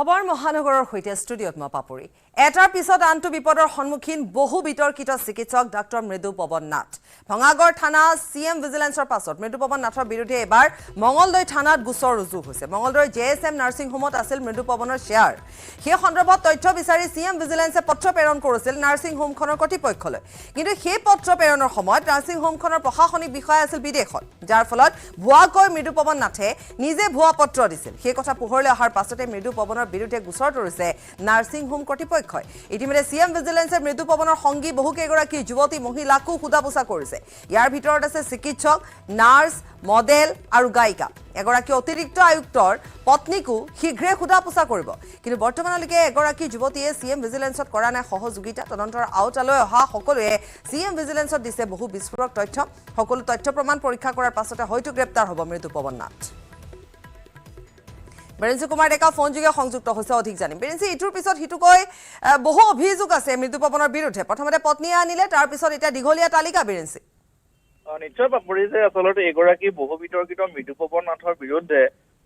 খবৰ মহানগৰৰ হৈতে ষ্টুডিঅত মই পাপৰি এটাৰ পিছত আনটো বিপদৰ সন্মুখীন বহু বিতৰ্কিত চিকিৎসক ডাক্তৰ মৃদু পৱন নাথ ভঙাগড় থানা সিএম ভিজিলেন্সৰ পাছত মৃদু পৱন নাথৰ বিৰুদ্ধে এবাৰ মঙ্গলদৈ থানাত গোচৰ ৰুজু হৈছে মঙ্গলদৈৰ জেএছএম নাৰ্ছিং হোমত আছিল মৃদু পৱনৰ শেয়াৰ সেই সন্দৰ্ভত তথ্য বিচাৰি সিএম ভিজিলেন্সে পত্ৰ প্ৰেৰণ কৰিছিল নাৰ্ছিং হোমখনৰ কৰ্তৃপক্ষলৈ কিন্তু সেই পত্ৰ প্ৰেৰণৰ সময়ত নাৰ্ছিং হোমখনৰ প্ৰশাসনিক বিষয়া আছিল বিদেশত যাৰ ফলত ভুৱাকৈ মৃদু পৱন নাথে নিজে ভুৱা পত্ৰ দিছিল সেই কথা পোহৰলৈ অহাৰ পাছতে মৃদু পৱনৰ বিৰুদ্ধে গোচৰ তৰিছে নাৰ্ছিং হোম কৰ্তৃপক্ষই ইতিমধ্যে সিএম ভিজিলেন্সে মৃদু পৱনৰ সংগী বহু কেইগৰাকী যুৱতী মহিলাকো সোধা-পোছা কৰিছে ইয়াৰ ভিতৰত আছে চিকিৎসক নাৰ্ছ মডেল আৰু গায়িকা এগৰাকী অতিৰিক্ত আয়ুক্তৰ পত্নীকো শীঘ্ৰে সোধা-পোছা কৰিব কিন্তু বৰ্তমানলৈকে এগৰাকী যুৱতীয়ে সিএম ভিজিলেন্সত কৰা নাই সহযোগিতা তদন্তৰ আওতালৈ অহা সকলোৱে সিএম ভিজিলেন্সত দিছে বহু বিস্ফোৰক তথ্য সকলো তথ্য প্ৰমাণ পৰীক্ষা কৰাৰ পাছতে হয়তো গ্ৰেপ্তাৰ হ'ব মৃদু পৱন নাথ বেৰেঞ্চি কুমাৰ ডেকা ফোন যোগে সংযুক্ত হৈছে অধিক জানিম বেৰেঞ্চি ইটোৰ পিছত হিটুকৈ বহু অভিযোগ আছে মৃদু পৱনৰ বিৰুদ্ধে প্ৰথমতে পত্নীয়ে আনিলে তাৰ পিছত এটা দীঘলীয়া তালিকা বেৰেঞ্চি নিশ্চয় পাপৰি যে আচলতে এগৰাকী বহু বিতৰ্কিত মৃদু পৱন নাথৰ বিৰুদ্ধে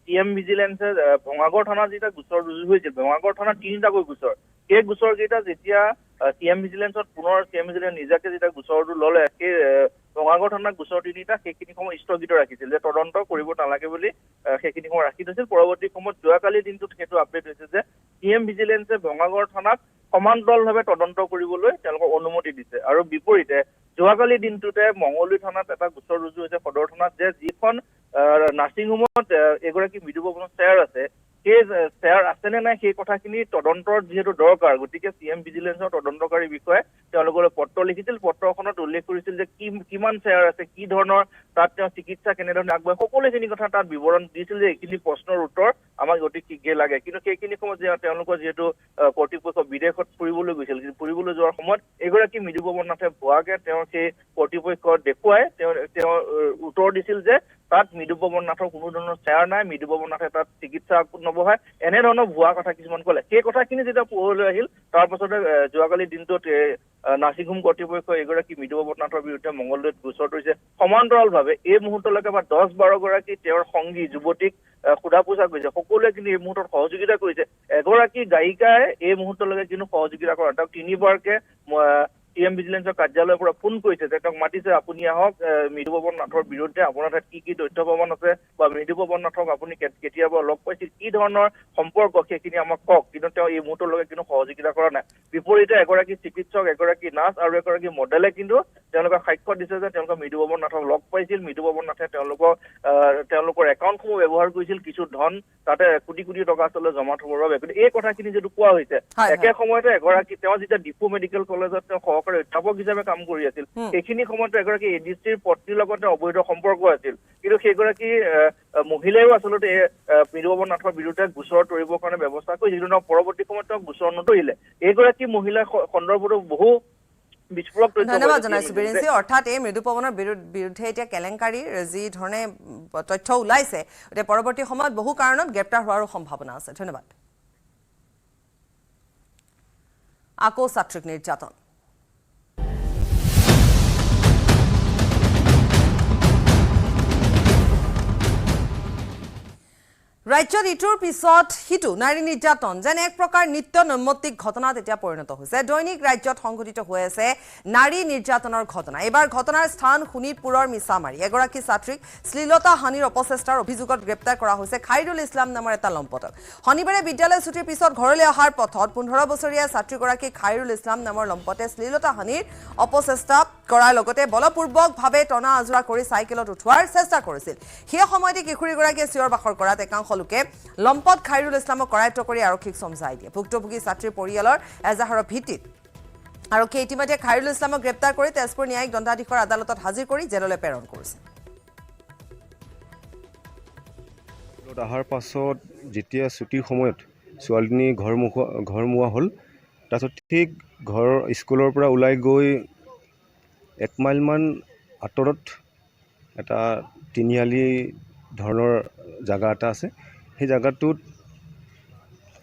সিএম ভিজিলেন্সে ভঙাগড় থানাত যেতিয়া গোচৰ ৰুজু হৈছিল ভঙাগড় থানাত 3টাকৈ গোচৰ সেই গোচৰকেইটা যেতিয়া সিএম ভিজিলেন্সত পুনৰ সিএম ভিজিলেন্স নিজাকে যেতিয়া গোচৰটো ল'লে সেই ভঙাগড় থানাত গোচৰ 3টা সেইখিনি সময় স্থগিত ৰাখিছিল যে তদন্ত কৰিব নালাগে বুলি সেইখিনি সময় ৰাখি থৈছিল পৰৱৰ্তী সময়ত যোৱাকালিৰ দিনটোত সেইটো আপডেট হৈছে যে সিএম ভিজিলেন্সে ভঙাগড় থানাত সমান্তৰালভাৱে তদন্ত কৰিবলৈ তেওঁলোকক অনুমতি দিছে আৰু বিপৰীতে যোৱাকালি দিনটোতে মঙ্গলদৈ থানাত এটা গোচৰ ৰুজু হৈছে সদৰ থানাত যে যিখন নাৰ্ছিং হোমত এগৰাকী মৃদু পৱনৰ চেয়াৰ আছে সেই চেয়াৰ আছেনে নাই সেই কথাখিনি তদন্তৰ যিহেতু দৰকাৰ গতিকে সিএম ভিজিলেন্সৰ তদন্তকাৰী বিষয়ে তেওঁলোকলৈ পত্ৰ লিখিছিল পত্ৰখনত উল্লেখ কৰিছিল যে কিমান চেয়াৰ আছে কি ধৰণৰ তাত তেওঁ চিকিৎসা কেনেধৰণে আগবঢ়ায় সকলোখিনি কথা তাত বিৱৰণ দিছিল যে এইখিনি প্ৰশ্নৰ উত্তৰ আমাক অতি শীঘ্ৰে লাগে কিন্তু সেইখিনি সময়ত যে তেওঁলোকৰ যিহেতু কৰ্তৃপক্ষ বিদেশত ফুৰিবলৈ গৈছিল ফুৰিবলৈ যোৱাৰ সময়ত এগৰাকী মৃদু পৱন নাথে ভুৱাকে তেওঁৰ সেই কৰ্তৃপক্ষ দেখুৱাই তেওঁ উত্তৰ দিছিল যে তাত মৃদু পৱন নাথৰ কোনো ধৰণৰ চেয়াৰ নাই মৃদু পৱন নাথে তাত চিকিৎসা নবহায় এনেধৰণৰ ভুৱা কথা কিছুমান ক'লে সেই কথাখিনি যেতিয়া পোহৰলৈ আহিল তাৰ পাছতে যোৱাকালি দিনটোত নাৰ্ছিং হোম কৰ্তৃপক্ষ এগৰাকী মৃদু পৱন নাথৰ বিৰুদ্ধে মঙ্গলদৈত গোচৰ তৰিছে সমান্তৰালভাৱে এই মুহূৰ্তলৈকে বা 10-12 গৰাকী তেওঁৰ সংগী যুৱতীক সোধা-পোছা কৰিছে সকলোৱে কিন্তু এই মুহূৰ্তত সহযোগিতা কৰিছে এগৰাকী গায়িকাই এই মুহূৰ্তলৈকে কিন্তু সহযোগিতা কৰা তেওঁক 3বাৰকে সিএম ভিজিলেন্সৰ কাৰ্যালয়ৰ পৰা ফোন কৰিছে যে তেওঁক মাতিছে আপুনি আহক মৃদু পৱন নাথৰ বিৰুদ্ধে আপোনাৰ তাত কি তথ্য প্ৰমাণ আছে বা মৃদু পৱন নাথক আপুনি কেতিয়াবা লগ পাইছিল কি ধৰণৰ সম্পৰ্ক সেইখিনি আমাক কওক কিন্তু তেওঁ এই মুহূৰ্তলৈকে কিন্তু সহযোগিতা কৰা নাই বিপৰীতে এগৰাকী চিকিৎসক এগৰাকী নাৰ্ছ আৰু এগৰাকী মডেলে কিন্তু তেওঁলোকে সাক্ষ্য দিছে যে তেওঁলোকে মৃদু পৱন নাথক লগ পাইছিল মৃদু পৱন নাথে তেওঁলোকৰ একাউণ্টসমূহ ব্যৱহাৰ কৰিছিল কিছু ধন তাতে কোটি কোটি টকা আচলতে জমা থবৰ বাবে কিন্তু এই কথাখিনি যিটো কোৱা হৈছে একে সময়তে এগৰাকী তেওঁ যেতিয়া ডিপু মেডিকেল কলেজত তেওঁ সহকাৰী অধ্যাপক হিচাপে কাম কৰি আছিল সেইখিনি সময়তে এগৰাকী এডিচিৰ পত্নীৰ লগত অবৈধ সম্পৰ্ক আছিল কিন্তু সেইগৰাকী মহিলাইও আচলতে মৃদু পৱন নাথৰ বিৰুদ্ধে গোচৰ তৰিবৰ কাৰণে ব্যৱস্থা কৰিছিল কিন্তু পৰৱৰ্তী সময়ত তেওঁ গোচৰ নতৰিলে এইগৰাকী মহিলাৰ সন্দৰ্ভতো বহু বিস্ফোৰক তথ্য ধন্যবাদ জনাইছো বেৰেঞ্চি অৰ্থাৎ এই মৃদু পৱনৰ বিৰুদ্ধে এতিয়া কেলেংকাৰীৰ যি ধৰণে তথ্য ওলাইছে এতিয়া পৰৱৰ্তী সময়ত বহু কাৰণত গ্ৰেপ্তাৰ হোৱাৰো সম্ভাৱনা আছে ধন্যবাদ আকৌ ছাত্ৰীক নিৰ্যাতন ৰাজ্যত ইটোৰ পিছত সিটো নাৰী নিৰ্যাতন যেন এক প্ৰকাৰ নিত্য নৈমিত্তিক ঘটনাত এতিয়া পৰিণত হৈছে দৈনিক ৰাজ্যত সংঘটিত হৈ আছে নাৰী নিৰ্যাতনৰ ঘটনা এইবাৰ ঘটনাৰ স্থান শোণিতপুৰৰ মিছামাৰী এগৰাকী ছাত্ৰীক শ্লীলতা হানিৰ অপচেষ্টাৰ অভিযোগত গ্ৰেপ্তাৰ কৰা হৈছে খাইৰুল ইছলাম নামৰ এটা লম্পটক শনিবাৰে বিদ্যালয় ছুটিৰ পিছত ঘৰলৈ অহাৰ পথত 15 বছৰীয়া ছাত্ৰীগৰাকী খাইৰুল ইছলাম নামৰ লম্পটে শ্লীলতা হানিৰ অপচেষ্টা কৰাৰ লগতে বলপূৰ্বকভাৱে টনা আজোৰা কৰি চাইকেলত উঠোৱাৰ চেষ্টা কৰিছিল সেই সময়তে কিশোৰীগৰাকীয়ে চিঞৰ বাখৰ কৰাত একাংশ লোকে লম্পট খাইৰুল ইছলামক কৰায়ত্ব কৰি আৰক্ষীক চমজাই দিয়ে ভুক্তভোগী ছাত্ৰীৰ পৰিয়ালৰ এজাহাৰৰ ভিত্তিত আৰক্ষীয়ে ইতিমধ্যে খাইৰুল ইছলামক গ্ৰেপ্তাৰ কৰি তেজপুৰ ন্যায়িক দণ্ডাধীশৰ আদালতত হাজিৰ কৰি জেললৈ প্ৰেৰণ কৰিছে অহাৰ পাছত যেতিয়া ছুটিৰ সময়ত ছোৱালীজনী ঘৰমুৱা হ'ল তাৰপিছত ঠিক স্কুলৰ পৰা ওলাই গৈ 1 মাইলমান আঁতৰত এটা তিনিআলি ধৰণৰ জাগা এটা আছে সেই জাগাটোত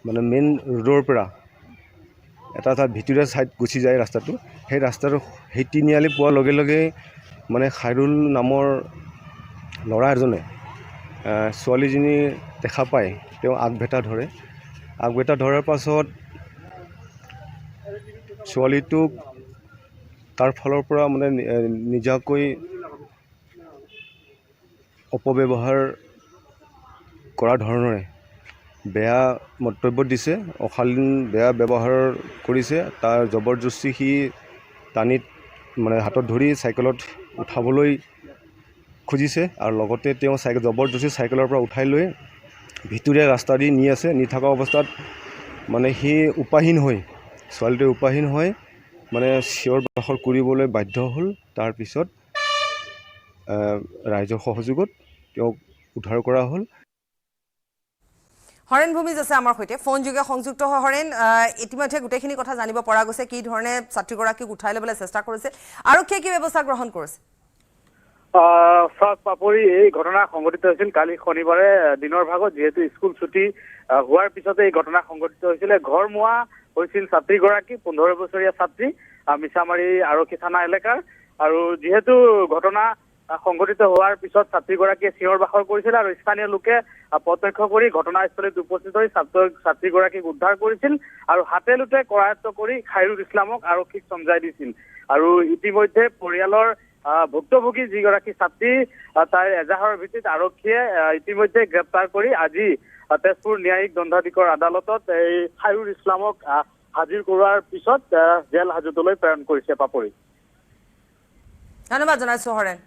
মানে মেইন ৰোডৰ পৰা এটা ভিতৰীয়া ছাইড গুচি যায় ৰাস্তাটো সেই তিনিআলি পোৱাৰ লগে লগে মানে খাইৰুল নামৰ ল'ৰা এজনে ছোৱালীজনী দেখা পায় তেওঁ আগভেটা ধৰে আগবেটা ধৰাৰ পাছত ছোৱালীটোক তাৰ ফালৰ পৰা মানে নিজাকৈ অপব্যৱহাৰ কৰাৰ ধৰণৰে বেয়া মন্তব্য দিছে, অশালীন বেয়া ব্যৱহাৰ কৰিছে। তাৰ জবৰদস্তি সি টানিত মানে হাতত ধৰি চাইকেলত উঠাবলৈ খুজিছে আৰু লগতে তেওঁ জবৰদস্তি চাইকেলৰ পৰা উঠাই লৈ ভিতৰীয়া ৰাস্তা দি নি আছে। নি থকা অৱস্থাত মানে সি উপায়হীন হৈ ছোৱালীটোৱে উপায়হীন হৈ মানে চিঞৰ বাখৰ কৰিবলৈ বাধ্য হ'ল। তাৰপিছত ৰাইজৰ সহযোগত তেওঁক উদ্ধাৰ কৰা হ'ল। হৰেণ ভূমিজ আছে আমাৰ সৈতে ফোনযোগে সংযুক্ত হৈ। হৰেণ, ইতিমধ্যে গোটেইখিনি কথা জানিব পৰা গৈছে, কি ধৰণে ছাত্ৰীগৰাকীক উঠাই ল'বলৈ চেষ্টা কৰিছে, আৰক্ষীয়ে কি ব্যৱস্থা গ্ৰহণ কৰিছে? পাপৰি, এই ঘটনা সংঘটিত হৈছিল কালি শনিবাৰে দিনৰ ভাগত। যিহেতু স্কুল ছুটি হোৱাৰ পিছতে এই ঘটনা সংঘটিত হৈছিলে। ঘৰমুৱা হৈছিল ছাত্ৰীগৰাকী, 15 বছৰীয়া ছাত্ৰী, মিছামাৰী আৰক্ষী থানা এলেকাৰ। আৰু যিহেতু ঘটনা সংঘটিত হোৱাৰ পিছত ছাত্ৰীগৰাকীয়ে চিঞৰ বাখৰ কৰিছিল আৰু স্থানীয় লোকে প্ৰত্যক্ষ কৰি ঘটনাস্থলীত উপস্থিত হৈ ছাত্ৰীগৰাকীক উদ্ধাৰ কৰিছিল আৰু হাতে লোটে কৰায়ত্ব কৰি খাইৰুল ইছলামক আৰক্ষীক চমজাই দিছিল। আৰু ইতিমধ্যে পৰিয়ালৰ ভুক্তভোগী যিগৰাকী ছাত্ৰী, তাইৰ এজাহাৰৰ ভিত্তিত আৰক্ষীয়ে ইতিমধ্যে গ্ৰেপ্তাৰ কৰি আজি তেজপুৰ ন্যায়িক দণ্ডাধীশৰ আদালতত এই খাইৰুল ইছলামক হাজিৰ কৰোৱাৰ পিছত জেল হাজতলৈ প্ৰেৰণ কৰিছে। পাপৰি, ধন্যবাদ জনাইছো হৰেণ।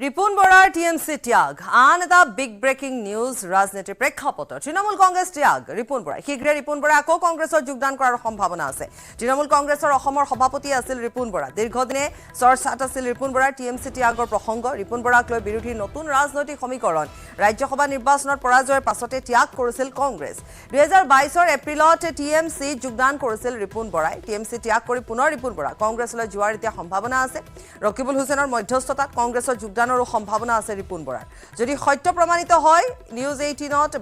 ৰিপুণ বৰাৰ টিএমচি ত্যাগ, আন এটা বিগ ব্ৰেকিং নিউজ ৰাজনীতিৰ প্ৰেক্ষাপটত। তৃণমূল কংগ্ৰেছ ত্যাগ ৰিপুণ বৰাই। শীঘ্ৰে ৰিপুণ বৰাই আকৌ কংগ্ৰেছত যোগদান কৰাৰ সম্ভাৱনা আছে। তৃণমূল কংগ্ৰেছৰ অসমৰ সভাপতি আছিল ৰিপুণ বৰা। দীৰ্ঘদিনে চৰ্চাত আছিল ৰিপুণ বৰাৰ টিএমচি ত্যাগৰ প্ৰসংগ। ৰিপুণ বৰাক লৈ বিৰোধীৰ নতুন ৰাজনৈতিক সমীকৰণ। ৰাজ্যসভা নিৰ্বাচনত পৰাজয়ৰ পাছতে ত্যাগ কৰিছিল কংগ্ৰেছ। 2022 এপ্ৰিলত টিএমচিত যোগদান কৰিছিল ৰিপুণ বৰাই। টিএমচি ত্যাগ কৰি পুনৰ ৰিপুণ বৰা কংগ্ৰেছলৈ যোৱাৰ এতিয়া সম্ভাৱনা আছে। ৰকিবুল হুছেইনৰ মধ্যস্থতাত কংগ্ৰেছত যোগদান সম্ভাৱনা আছে ৰিপুণ বৰাৰ। যদি সত্য প্ৰমাণিত হয়, নিউজ 18ত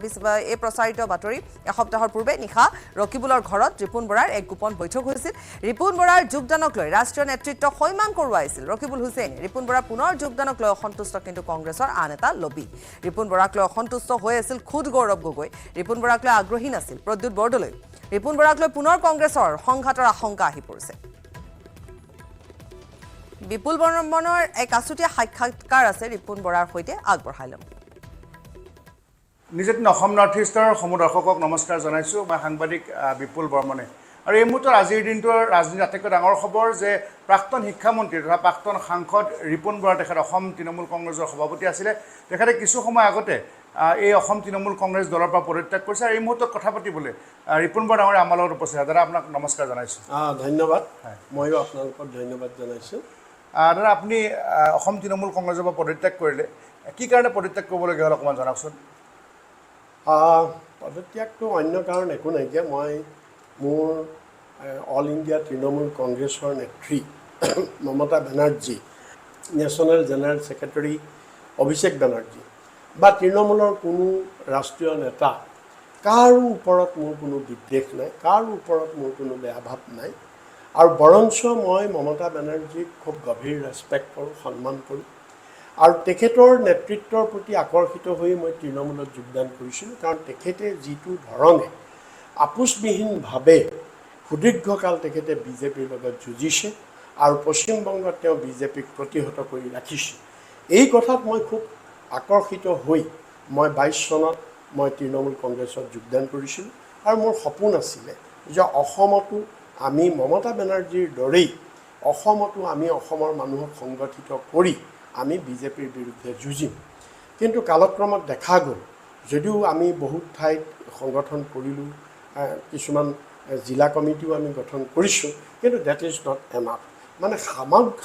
এই প্ৰচাৰিত বাতৰি, এসপ্তাহৰ পূৰ্বে নিশা ৰকিবুলৰ ঘৰত ৰিপুণ বৰাৰ এক গোপন বৈঠক হৈছিল। ৰিপুণ বৰাৰ যোগদানক লৈ ৰাষ্ট্ৰীয় নেতৃত্বক সৈমান কৰোৱাইছিল ৰকিবুল হুছেইনে। ৰিপুণ বৰাৰ পুনৰ যোগদানক লৈ অসন্তুষ্ট কিন্তু কংগ্ৰেছৰ আন এটা লবি। ৰিপুণ বৰাক লৈ অসন্তুষ্ট হৈ আছিল খুদ গৌৰৱ গগৈ। ৰিপুণ বৰাক লৈ আগ্ৰহী নাছিল প্ৰদ্যুৎ বৰদলৈ। ৰিপুণ বৰাক লৈ পুনৰ কংগ্ৰেছৰ সংঘাতৰ আশংকা আহি পৰিছে। বিপুল বৰ্মনৰ এক আছুতীয়া সাক্ষাৎকাৰ আছে ৰিপুণ বৰাৰ সৈতে, আগবঢ়াই ল'ম। নিজ অসম নৰ্থ ইষ্টৰ সমূহ দৰ্শকক নমস্কাৰ জনাইছোঁ। মই সাংবাদিক বিপুল বৰ্মনে। আৰু এই মুহূৰ্তৰ আজিৰ দিনটোৰ ৰাজনীতিৰ আটাইতকৈ ডাঙৰ খবৰ যে প্ৰাক্তন শিক্ষামন্ত্ৰী তথা প্ৰাক্তন সাংসদ ৰিপুণ বৰা, তেখেত অসম তৃণমূল কংগ্ৰেছৰ সভাপতি আছিলে। তেখেতে কিছু সময় আগতে এই অসম তৃণমূল কংগ্ৰেছ দলৰ পৰা পদত্যাগ কৰিছে। আৰু এই মুহূৰ্তত কথা পাতিবলৈ ৰিপুণ বৰা ডাঙৰীয়া আমাৰ লগত উপস্থিত। দাদা, আপোনাক নমস্কাৰ জনাইছোঁ। ধন্যবাদ। ময়ো আপোনালোকক ধন্যবাদ জনাইছোঁ। দাদা, আপুনি অসম তৃণমূল কংগ্ৰেছৰ পৰা পদত্যাগ কৰিলে, কি কাৰণে পদত্যাগ কৰিবলগীয়া হ'ল অকণমান জনাওকচোন। পদত্যাগটো অন্য কাৰণ একো নাইকিয়া। মই মোৰ অল ইণ্ডিয়া তৃণমূল কংগ্ৰেছৰ নেত্ৰী Mamata Banerjee, national general secretary অভিষেক বেনাৰ্জী বা তৃণমূলৰ কোনো ৰাষ্ট্ৰীয় নেতা, কাৰো ওপৰত মোৰ কোনো বিদ্বেষ নাই, কাৰো ওপৰত মোৰ কোনো বেয়া ভাৱ নাই। আৰু বৰঞ্চ মই মমতা বেনাৰ্জীক খুব গভীৰ ৰেচপেক্ট কৰোঁ, সন্মান কৰোঁ। আৰু তেখেতৰ নেতৃত্বৰ প্ৰতি আকৰ্ষিত হৈ মই তৃণমূলত যোগদান কৰিছিলোঁ। কাৰণ তেখেতে যিটো ধৰণে আপোচবিহীনভাৱে সুদীৰ্ঘকাল তেখেতে বিজেপিৰ লগত যুঁজিছে আৰু পশ্চিমবংগত তেওঁ বিজেপিক প্ৰতিহত কৰি ৰাখিছে, এই কথাত মই খুব আকৰ্ষিত হৈ মই 22 চনত মই তৃণমূল কংগ্ৰেছত যোগদান কৰিছিলোঁ। আৰু মোৰ সপোন আছিলে যে অসমতো আমি মমতা বেনাৰ্জীৰ দৰেই অসমতো আমি অসমৰ মানুহক সংগঠিত কৰি আমি বিজেপিৰ বিৰুদ্ধে যুঁজিম। কিন্তু কালক্ৰমত দেখা গ'ল, যদিও আমি বহুত ঠাইত সংগঠন কৰিলোঁ, কিছুমান জিলা কমিটিও আমি গঠন কৰিছোঁ, কিন্তু ডেট ইজ নট এনাফ। মানে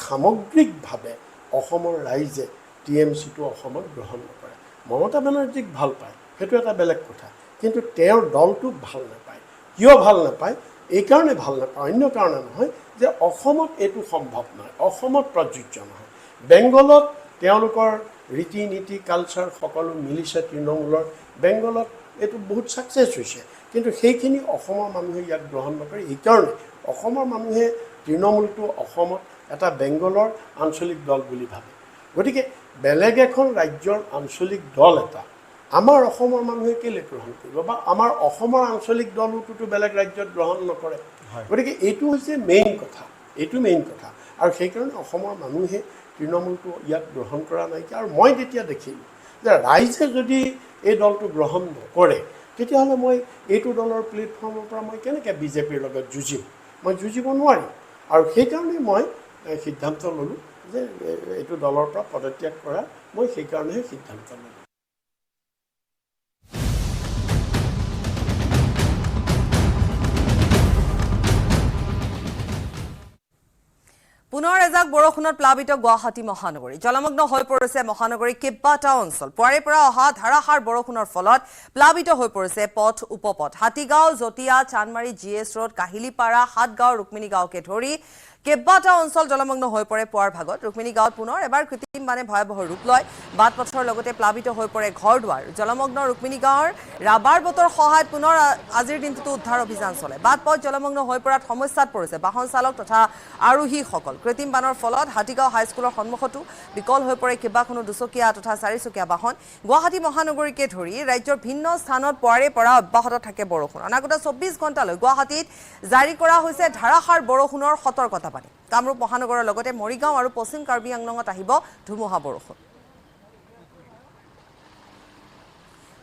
সামগ্ৰিকভাৱে অসমৰ ৰাইজে টিএমচিটো অসমত গ্ৰহণ নকৰে। মমতা বেনাৰ্জীক ভাল পায়, সেইটো এটা বেলেগ কথা, কিন্তু তেওঁৰ দলটোক ভাল নাপায়। কিয় ভাল নাপায়? এইকাৰণে ভাল নাপায়, অন্য কাৰণে নহয়, যে অসমত এইটো সম্ভৱ নহয়, অসমত প্ৰযোজ্য নহয়। বেংগলত তেওঁলোকৰ ৰীতি নীতি কালচাৰ সকলো মিলিছে তৃণমূলৰ, বেংগলত এইটো বহুত ছাকচেছ হৈছে, কিন্তু সেইখিনি অসমৰ মানুহে ইয়াক গ্ৰহণ নকৰে। এইকাৰণে অসমৰ মানুহে তৃণমূলটো অসমত এটা বেংগলৰ আঞ্চলিক দল বুলি ভাবে। গতিকে বেলেগ এখন ৰাজ্যৰ আঞ্চলিক দল এটা আমাৰ অসমৰ মানুহে কেলৈ গ্ৰহণ কৰিব বা আমাৰ অসমৰ আঞ্চলিক দলটোতো বেলেগ ৰাজ্যত গ্ৰহণ নকৰে। গতিকে এইটো হৈছে মেইন কথা, এইটো মেইন কথা। আৰু সেইকাৰণে অসমৰ মানুহে তৃণমূলটো ইয়াত গ্ৰহণ কৰা নাইকিয়া। আৰু মই তেতিয়া দেখিলোঁ যে ৰাইজে যদি এই দলটো গ্ৰহণ নকৰে তেতিয়াহ'লে মই এইটো দলৰ প্লেটফৰ্মৰ পৰা মই কেনেকৈ বিজেপিৰ লগত যুঁজিম? মই যুঁজিব নোৱাৰিম। আৰু সেইকাৰণে মই সিদ্ধান্ত ল'লোঁ যে এইটো দলৰ পৰা পদত্যাগ কৰা, মই সেইকাৰণেহে সিদ্ধান্ত ল'লোঁ। পুনৰ এজাক বৰষুণত প্লাবিত গুৱাহাটী মহানগৰী। জলমগ্ন হৈ পৰিছে মহানগৰীৰ কেইবাটাও অঞ্চল। পুৱাৰে পৰা অহা ধাৰাসাৰ বৰষুণৰ ফলত প্লাবিত হৈ পৰিছে পথ উপপথ। হাতীগাঁও, জটীয়া, চানমাৰী, GS ৰোড, কাহিলীপাৰা, সাতগাঁও, ৰুক্মিণী গাঁৱকে ধৰি কেইবাটাও অঞ্চল জলমগ্ন হৈ পৰে পুৱাৰ ভাগত। ৰুক্মিণী গাঁৱত পুনৰ এবাৰ কৃত্ৰিম বানে ভয়াৱহ ৰূপ লয়। বাট পথৰ লগতে প্লাবিত হৈ পৰে ঘৰ দুৱাৰ। জলমগ্ন ৰুক্মিণী গাঁৱৰ ৰাবাৰ বটৰ সহায়ত পুনৰ আজিৰ দিনটোতো উদ্ধাৰ অভিযান চলে। বাট পথ জলমগ্ন হৈ পৰাত সমস্যাত পৰিছে বাহন চালক তথা আৰোহীসকল। কৃত্ৰিম বানৰ ফলত হাতীগাঁও হাইস্কুলৰ সন্মুখতো বিকল হৈ পৰে কেইবাখনো দুচকীয়া তথা চাৰিচকীয়া বাহন। গুৱাহাটী মহানগৰীকে ধৰি ৰাজ্যৰ ভিন্ন স্থানত পুৱাৰে পৰা অব্যাহত থাকে বৰষুণ। অনাগত 24 ঘণ্টালৈ গুৱাহাটীত জাৰি কৰা হৈছে ধাৰাসাৰ বৰষুণৰ সতৰ্কতা বাণী। কামৰূপ মহানগৰৰ লগতে মৰিগাঁও আৰু পশ্চিম কাৰ্বি আংলঙত আহিব ধুমুহা বৰষুণ।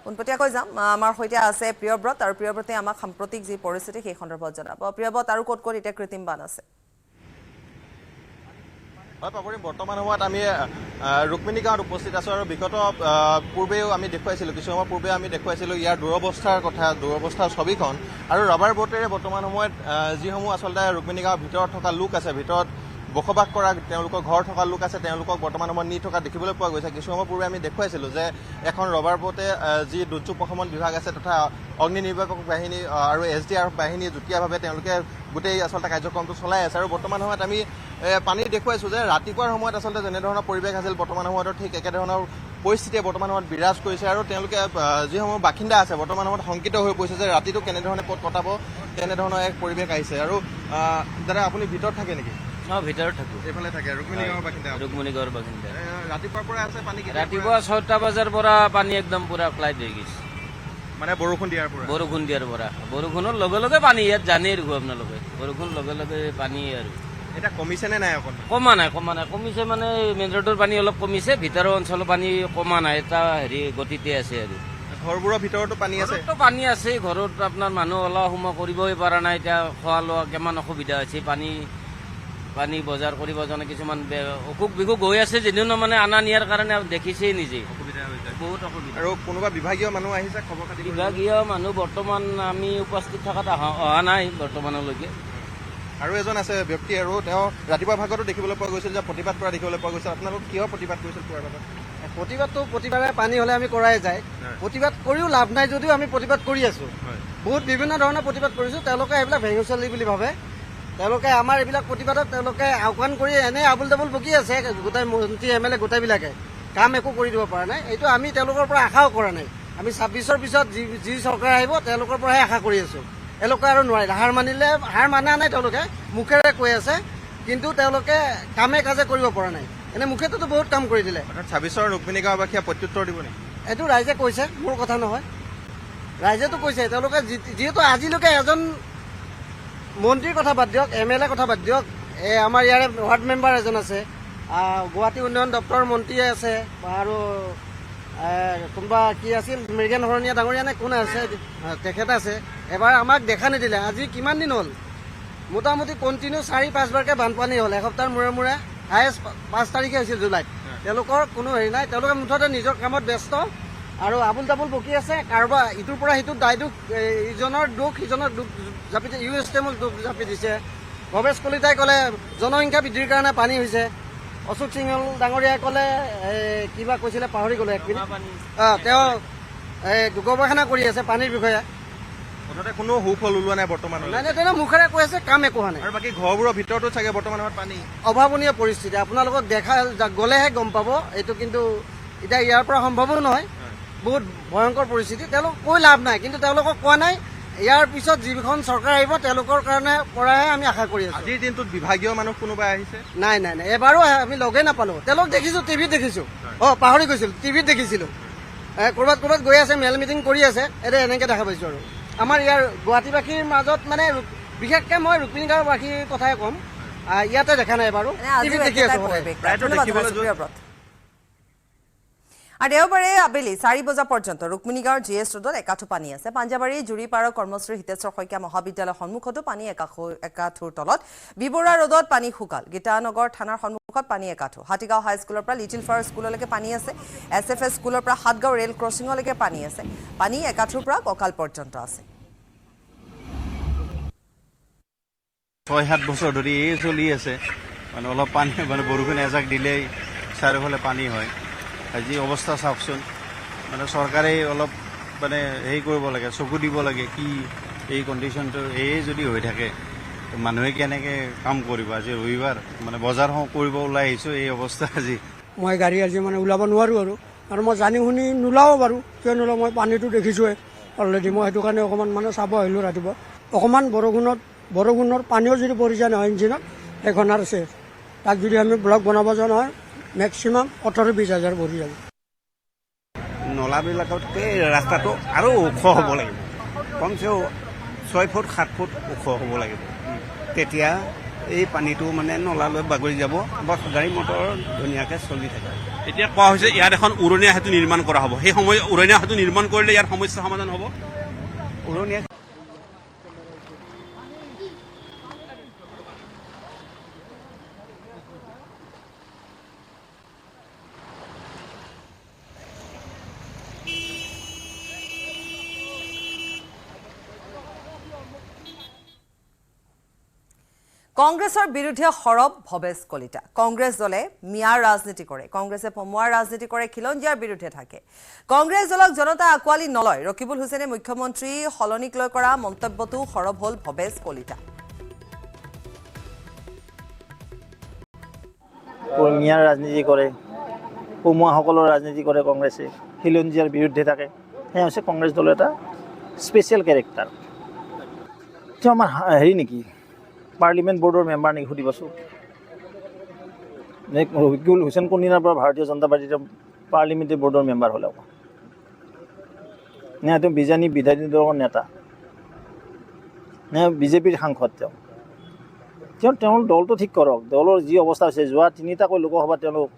পোনপটীয়াকৈ যাম, আমাৰ সৈতে আছে প্ৰিয়ব্ৰত, আৰু প্ৰিয়ব্ৰতে আমাক সাম্প্ৰতিক যি পৰিস্থিতি সেই সন্দৰ্ভত জনাব। প্ৰিয়ব্ৰত, আৰু ক'ত ক'ত এতিয়া কৃত্ৰিম বান আছে? হয় পাপৰি, বৰ্তমান সময়ত আমি ৰুক্মিণী গাঁৱত উপস্থিত আছোঁ। আৰু বিগত পূৰ্বেও আমি দেখুৱাইছিলোঁ, কিছু সময় পূৰ্বে আমি দেখুৱাইছিলোঁ ইয়াৰ দুৰৱস্থাৰ কথা, দুৰৱস্থাৰ ছবিখন। আৰু ৰাবাৰ বোটেৰে বৰ্তমান সময়ত যিসমূহ আচলতে ৰুক্মিণী গাঁৱৰ ভিতৰত থকা লোক আছে, ভিতৰত বসবাস কৰা তেওঁলোকৰ ঘৰ থকা লোক আছে, তেওঁলোকক বৰ্তমান সময়ত নি থকা দেখিবলৈ পোৱা গৈছে। কিছু সময় পূৰ্বে আমি দেখুৱাইছিলোঁ যে এখন ৰবাৰ বোটে যি দুৰ্যোগ প্ৰশমন বিভাগ আছে তথা অগ্নি নিৰ্বাপক বাহিনী আৰু SDRF বাহিনী যুটীয়াভাৱে তেওঁলোকে গোটেই আচলতে কাৰ্যক্ৰমটো চলাই আছে। আৰু বৰ্তমান সময়ত আমি পানী দেখুৱাইছোঁ যে ৰাতিপুৱাৰ সময়ত আচলতে যেনেধৰণৰ পৰিৱেশ আছিল বৰ্তমান সময়তো ঠিক একেধৰণৰ পৰিস্থিতিয়ে বৰ্তমান সময়ত বিৰাজ কৰিছে। আৰু তেওঁলোকে যিসমূহ বাসিন্দা আছে বৰ্তমান সময়ত শংকিত হৈ পৰিছে যে ৰাতিটো কেনেধৰণে ক'ত কটাব, তেনেধৰণৰ এক পৰিৱেশ আহিছে। আৰু দাদা, আপুনি ভিতৰত থাকে নেকি? অঁ, ভিতৰত থাকোঁ। এইফালে থাকে ৰুক্মিণী গাঁৱৰ বাসিন্দা? ৰুক্মিণী গাঁৱৰ বাসিন্দা। ৰাতিপুৱাৰ পৰা আছে পানী? ৰাতিপুৱা 6টা বজাৰ পৰা পানী একদম পুৰা ক্লাইড হৈ গৈছে। মানে বৰষুণ দিয়াৰ পৰা? বৰষুণ দিয়াৰ পৰা। বৰষুণৰ লগে লগে পানী, ইয়াত জানেই দেখোঁ আপোনালোকে, বৰষুণ লগে লগে পানী। আৰু এতিয়া কমিছে নে নাই? অকণ কমা নাই, কমা নাই। কমিছে মানে মেইন ৰোডৰ পানী অলপ কমিছে, ভিতৰৰ অঞ্চলৰ পানী কমা নাই, এটা গতিতে আছে। আৰু ঘৰবোৰৰ ভিতৰতো পানী আছে? ঘৰততো পানী আছে। ঘৰত আপোনাৰ মানুহ অলপ সময় কৰিবই পৰা নাই। এতিয়া খোৱা লোৱা কিমান অসুবিধা হৈছে। পানী বজাৰ কৰিব জনে কিছুমান অসুখ বিসুখ হৈ আছে, যদিও মানে অনা নিয়াৰ কাৰণে দেখিছেই নিজে অসুবিধা হৈছে, বহুত অসুবিধা। আৰু কোনোবা বিভাগীয় মানুহ আহিছে খবৰ খাতি? বিভাগীয় মানুহ বৰ্তমান আমি উপস্থিত থকাত অহা নাই বৰ্তমানলৈকে। আৰু এজন আছে ব্যক্তি, আৰু তেওঁ ৰাতিপুৱা ভাগতো দেখিবলৈ পোৱা গৈছিল যে প্ৰতিবাদ কৰা দেখিবলৈ পোৱা গৈছিল। আপোনালোক কিহৰ প্ৰতিবাদ কৰিছিল পুৱাৰ ভাগত? প্ৰতিবাদটো প্ৰতিবাৰে পানী হ'লে আমি কৰাই যায়। প্ৰতিবাদ কৰিও লাভ নাই যদিও আমি প্ৰতিবাদ কৰি আছোঁ। বহুত বিভিন্ন ধৰণৰ প্ৰতিবাদ কৰিছোঁ। তেওঁলোকে এইবিলাক ভেঙুচলি বুলি ভাবে। তেওঁলোকে আমাৰ এইবিলাক প্ৰতিবাদত তেওঁলোকে আহ্বান কৰি এনেই আবুল তাবুল বকি আছে, গোটেই মন্ত্ৰী MLA গোটেইবিলাকে কাম একো কৰি দিব পৰা নাই। এইটো আমি তেওঁলোকৰ পৰা আশাও কৰা নাই। আমি 26ৰ পিছত যি চৰকাৰ আহিব তেওঁলোকৰ পৰাহে আশা কৰি আছোঁ। এওঁলোকে আৰু নোৱাৰিলে, হাৰ মানা নাই। তেওঁলোকে মুখেৰে কৈ আছে, কিন্তু তেওঁলোকে কামে কাজে কৰিব পৰা নাই। এনে মুখেতো বহুত কাম কৰি দিলে। 26ৰ ৰুক্মিণী গাঁওবাসীয়ে প্ৰত্যুত্তৰ দিব নেকি? এইটো ৰাইজে কৈছে, মোৰ কথা নহয়। ৰাইজেতো কৈছে। তেওঁলোকে যিহেতু আজিলৈকে এজন মন্ত্ৰীৰ কথা বাদ দিয়ক, MLA কথা বাদ দিয়ক, আমাৰ ইয়াৰে ৱাৰ্ড মেম্বাৰ এজন আছে, গুৱাহাটী উন্নয়ন দপ্তৰৰ মন্ত্ৰীয়ে আছে, আৰু কোনোবা কি আছিল মৃগেন শৰণীয়া ডাঙৰীয়া নে কোন আছে, তেখেত আছে। এবাৰ আমাক দেখা নিদিলে। আজি কিমান দিন হ'ল? মোটামুটি কণ্টিনিউ 4-5 বাৰকৈ বানপানী হ'ল। এসপ্তাহৰ মূৰে মূৰে, হায়েষ্ট 5 তাৰিখে হৈছিল জুলাইত। তেওঁলোকৰ কোনো হেৰি নাই। তেওঁলোকে মুঠতে নিজৰ কামত ব্যস্ত আৰু আবুল তাবুল বকি আছে। কাৰোবাৰ ইটোৰ পৰা সিটোত দায় দুখ, ইজনৰ দুখ সিজনৰ দুখ জাপি দিছে। USTMক দুখ জাপি দিছে। ভৱেশ কলিতাই ক'লে জনসংখ্যা বৃদ্ধিৰ কাৰণে পানী হৈছে। অশোক সিংহল ডাঙৰীয়াই ক'লে কিবা কৈছিলে পাহৰি গ'লো এক মিনিট। তেওঁ গৱেষণা কৰি আছে পানীৰ বিষয়ে। মুঠতে কোনো সুফল ওলোৱা নাই বৰ্তমান? নাই নাই, তেওঁ মুখেৰে কৈ আছে, কাম একো হোৱা নাই। আৰু বাকী ঘৰবোৰৰ ভিতৰতো চাগে বৰ্তমান সময়ত পানী? অভাৱনীয় পৰিস্থিতি। আপোনালোকক গ'লেহে গম পাব এইটো, কিন্তু এতিয়া ইয়াৰ পৰা সম্ভৱো নহয়। বহুত ভয়ংকৰ পৰিস্থিতি। তেওঁলোকক কৈ লাভ নাই, কিন্তু তেওঁলোকক কোৱা নাই। ইয়াৰ পিছত যিখন চৰকাৰ আহিব তেওঁলোকৰ কাৰণে পৰাহে আমি আশা কৰি আছোঁ। আজিৰ দিনটোত বিভাগীয় মানুহ কোনোবাই আহিছে? নাই এবাৰো আমি লগেই নাপালোঁ। তেওঁলোক দেখিছোঁ, টিভিত দেখিছোঁ। পাহৰি গৈছিলোঁ, টিভিত দেখিছিলোঁ। ক'ৰবাত গৈ আছে, মেল মিটিং কৰি আছে, এতিয়া এনেকৈ দেখা পাইছোঁ। আৰু আমাৰ ইয়াৰ গুৱাহাটীবাসীৰ মাজত মানে বিশেষকৈ মই ৰুক্মিণী গাঁওবাসীৰ কথাই ক'ম, ইয়াতে দেখা নাই বাৰু, টিভিত দেখি আছোঁ। আৰু দেওবাৰে আবেলি 4 বজা পৰ্যন্ত ৰুক্মিণীগাঁৱৰ GS ৰোডত একাঠু পানী আছে। পাঞ্জাবাৰী জুৰিপাৰৰ কৰ্মশ্ৰী হিতেশ্বৰ শইকীয়া মহাবিদ্যালয়ৰ সন্মুখতো পানী একাঠুৰ তলত। বিবৰা ৰোডত পানী শুকাল। গীতানগৰ থানাৰ সন্মুখত পানী একাঠু। হাতীগাঁও হাইস্কুলৰ পৰা লিটিল ফ্লাৱাৰ স্কুললৈকে পানী আছে। SFS স্কুলৰ পৰা সাতগাঁও ৰেল ক্ৰছিঙলৈকে পানী আছে। পানী একাঠুৰ পৰা কঁকাল পৰ্যন্ত আছে। 6-7 বছৰ ধৰি এই চলি আছে, মানে অলপ পানী মানে বৰষুণ এজাক দিলেই চাৰিওফালে পানী হয়। আজি অৱস্থা চাওকচোন, মানে চৰকাৰে অলপ মানে হেৰি কৰিব লাগে, চকু দিব লাগে। কি এই কণ্ডিশ্যনটো এই যদি হৈ থাকে মানুহে কেনেকৈ কাম কৰিব? আজি ৰবিবাৰ, মানে বজাৰ কৰিব ওলাই আহিছোঁ, এই অৱস্থা আজি। মই গাড়ী আজি মানে ওলাব নোৱাৰোঁ আৰু মই জানি শুনি নোলাও বাৰু। কিয় নোলাওঁ, মই পানীটো দেখিছোঁৱে অলৰেডি। মই সেইটো কাৰণে অকণমান মানে চাব আহিলোঁ ৰাতিপুৱা। অকণমান বৰষুণৰ পানীও যদি পৰি যায় নহয় ইঞ্জিনত, এখন আৰু চেফ। তাক যদি আমি ব্লক বনাব যোৱা নহয়, মেক্সিমাম 18-20 হাজাৰ ভৰি যাব। নলাবিলাকতকৈ ৰাস্তাটো আৰু ওখ হ'ব লাগিব, কমচে 6 ফুট 7 ফুট ওখ হ'ব লাগিব। তেতিয়া এই পানীটো মানে নলালৈ বাগৰি যাব, বাছ গাড়ী মটৰ ধুনীয়াকৈ চলি থাকে। এতিয়া কোৱা হৈছে ইয়াত এখন উৰণীয়া সেতু নিৰ্মাণ কৰা হ'ব। সেই সময় উৰণীয়া সেতু নিৰ্মাণ কৰিলে ইয়াৰ সমস্যা সমাধান হ'ব। উৰণীয়া কংগ্ৰেছৰ বিৰুদ্ধে সৰব ভৱেশ কলিতা। কংগ্ৰেছ দলে মিয়াৰ ৰাজনীতি কৰে, কংগ্ৰেছে পমুৱাৰ ৰাজনীতি কৰে, খিলঞ্জীয়াৰ বিৰুদ্ধে থাকে। কংগ্ৰেছ দলক জনতাই আঁকোৱালি নলয়। ৰকিবুল হুছেইনে মুখ্যমন্ত্ৰী সলনিক লৈ কৰা মন্তব্যটো সৰব হ'ল ভৱেশ কলিতা। মিয়াৰ ৰাজনীতি কৰে, পমুৱাসকলৰ ৰাজনীতি কৰে কংগ্ৰেছে, খিলঞ্জীয়াৰ বিৰুদ্ধে থাকে। সেয়া হৈছে কংগ্ৰেছ দলৰ এটা স্পেচিয়েল কেৰেক্টাৰ। তেওঁ আমাৰ হেৰি নেকি, পাৰ্লিমেণ্ট বৰ্ডৰ মেম্বাৰ নেকি সুধিবাচোন। ৰকিবুল হুছেইন কোনদিনাৰ পৰা ভাৰতীয় জনতা পাৰ্টিৰ পাৰ্লিমেণ্টাৰী বৰ্ডৰ মেম্বাৰ হ'লে নে তেওঁ বিজানী বিধায়িনী দলৰ নেতা নে বিজেপিৰ সাংসদ? তেওঁৰ দলটো ঠিক কৰক। দলৰ যি অৱস্থা হৈছে, যোৱা 3টাকৈ লোকসভাত তেওঁলোক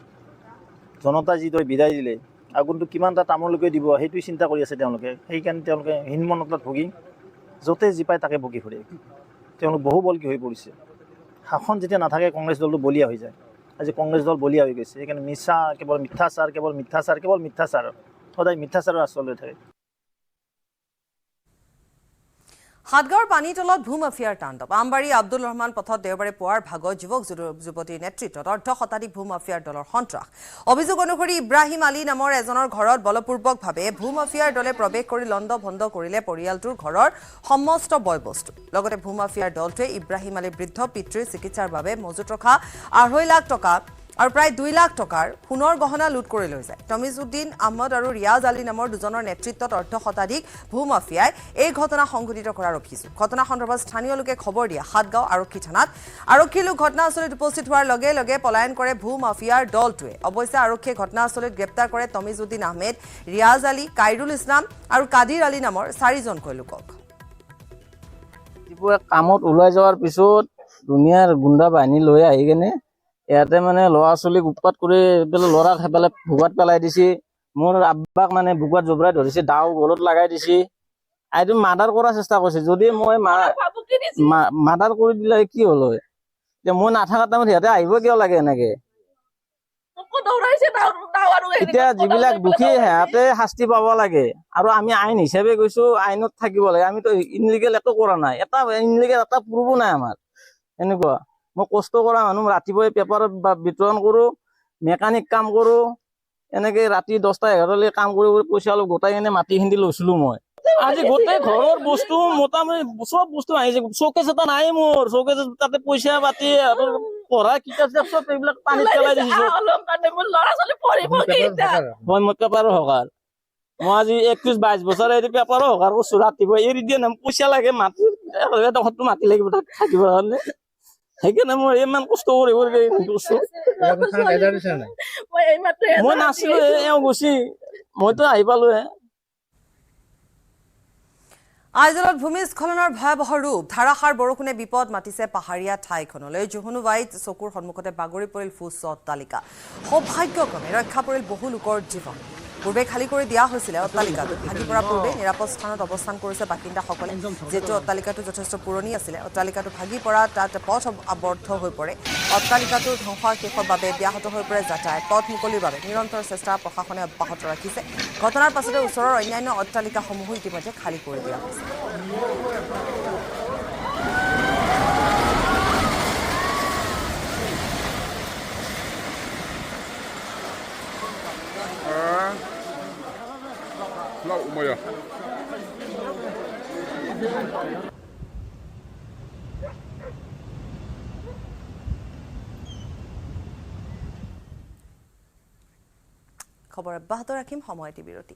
জনতাই যিদৰে বিদায় দিলে, আগুনটো কিমানটা তামোললৈকে দিব সেইটোৱে চিন্তা কৰি আছে তেওঁলোকে। সেইকাৰণে তেওঁলোকে হীনমন্যতাত ভুগি য'তে যি পায় তাকে বকি ফুৰে। তেওঁলোক বহুবলকী হৈ পৰিছে। শাসন যেতিয়া নাথাকে কংগ্ৰেছ দলটো বলীয়া হৈ যায়। আজি কংগ্ৰেছ দল বলীয়া হৈ গৈছে। সেইকাৰণে মিছা, কেৱল মিথ্যাচাৰ, সদায় মিথ্যাচাৰৰ আশ্ৰয় লৈ থাকে। হাতগাঁৱৰ পানীৰ তলত ভূমাফিয়াৰ তাণ্ডৱ। আমবাৰী আব্দুল ৰহমান পথত দেওবাৰে পুৱাৰ ভাগত যুৱক যুৱতীৰ নেতৃত্বত অৰ্ধশতাধিক ভূমাফিয়াৰ দলৰ সন্ত্ৰাস। অভিযোগ অনুসৰি ইব্ৰাহিম আলী নামৰ এজনৰ ঘৰত বলপূৰ্বকভাৱে ভূমাফিয়াৰ দলে প্ৰৱেশ কৰি লণ্ড ভণ্ড কৰিলে পৰিয়ালটোৰ ঘৰৰ সমস্ত বয় বস্তু। লগতে ভূমাফিয়াৰ দলটোৱে ইব্ৰাহিম আলীৰ বৃদ্ধ পিতৃৰ চিকিৎসাৰ বাবে মজুত ৰখা 2.5 লাখ টকা আৰু প্ৰায় 2 লাখ টকাৰ সোণৰ গহনা লুট কৰি লৈ যায়। তমিজউদ্দিন আহমদ আৰু ৰিয়াজ আলী নামৰ দুজনৰ নেতৃত্বত অৰ্ধশতাধিক ভূমাফিয়াই এই ঘটনা সংঘটিত কৰাৰ অভিযোগ। ঘটনা সন্দৰ্ভত স্থানীয় লোকে খবৰ দিয়া হাতগাঁও আৰক্ষী থানাত। আৰক্ষী লোক ঘটনাস্থলীত উপস্থিত হোৱাৰ লগে লগে পলায়ন কৰে ভূমাফিয়াৰ দলটোৱে। অৱশ্যে আৰক্ষীয়ে ঘটনাস্থলীত গ্ৰেপ্তাৰ কৰে তমিজউদ্দিন আহমেদ, ৰিয়াজ আলী, কাইৰুল ইছলাম আৰু কাদিৰ আলী নামৰ 4জনকৈ লোকক। কামত ওলাই যোৱাৰ পিছত দুনিয়াৰ গুণ্ডা বাহিনী লৈ আহি কেনে ইয়াতে মানে ল'ৰা ছোৱালীক উৎপাত কৰি ল'ৰাক সেইফালে ভুগাত পেলাই দিছে। মোৰ আব্বাক মানে ভুগাত জবৰাই ধৰিছে, দাও গলত লগাই দিছে। আইটো মাৰ্ডাৰ কৰাৰ চেষ্টা কৰিছে। যদি মই মাৰ্ডাৰ কৰি দিলে কি হ'ল হয়? যে মই নাথাকা টাইমত সিহঁতে আহিব কিয় লাগে এনেকে? এতিয়া যিবিলাক দোষী সিহঁতে শাস্তি পাব লাগে। আৰু আমি আইন হিচাপে গৈছো, আইনত থাকিব লাগে। আমিতো ইনলিগেল একো কৰা নাই, এটা ইনলিগেল এটা প্ৰুভো নাই আমাৰ। এনেকুৱা মই কষ্ট কৰা মানুহ, ৰাতিপুৱাই পেপাৰত বিতৰণ কৰো, মেকানিক কাম কৰো, এনেকে ৰাতি 10টা-11টালৈ কাম কৰি পইচা অলপ গোটাই কিনে মাটি খিনি লৈছিলো মই। আজি গোটেই ঘৰৰ বস্তু মোটামুটি চব বস্তু আহিছে। চৌকেছ এটা নাই মোৰ, চৌকেছ তাতে পইচা পাতি পঢ়া কিতাপ চব এইবিলাক পানীত পেলাই দিছো। মই পেপাৰৰ হকাৰ মই আজি 21-22 বছৰ এই পেপাৰ সহকাৰ কৰিছো ৰাতিপুৱা এৰি দিয়ে নাম পইচা লাগে মাটি মাটি লাগিব তাত থাকিবৰ কাৰণে সেইকাৰণে মই ইমান কষ্ট কৰি কৰিছো মই নাছিলো এওঁ গুচি মইতো আহি পালো আইজলত ভূমিস্খলনৰ ভয়াবহ ৰূপ ধাৰাসাৰ বৰষুণে বিপদ মাতিছে পাহাৰীয়া ঠাইখনলৈ জোহনুবাইত চকুৰ সন্মুখতে বাগৰি পৰিল ফুচ অট্টালিকা সৌভাগ্যক্ৰমে ৰক্ষা পৰিল বহু লোকৰ জীৱন পূৰ্বে খালী কৰি দিয়া হৈছিলে অট্টালিকাটো ভাগি পৰাৰ পূৰ্বে নিৰাপদ স্থানত অৱস্থান কৰিছে বাসিন্দাসকলে যিহেতু অট্টালিকাটো যথেষ্ট পুৰণি আছিলে অট্টালিকাটো ভাগি পৰা তাত পথ আৱদ্ধ হৈ পৰে অট্টালিকাটো ধ্বংসাৱশেষৰ বাবে ব্যাহত হৈ পৰে যাতায়াত পথ মুকলিৰ বাবে নিৰন্তৰ চেষ্টা প্ৰশাসনে অব্যাহত ৰাখিছে ঘটনাৰ পাছতে ওচৰৰ অন্যান্য অট্টালিকাসমূহো ইতিমধ্যে খালী কৰি দিয়া হৈছে খবৰ অব্যাহত ৰাখিম সময়টি বিৰতি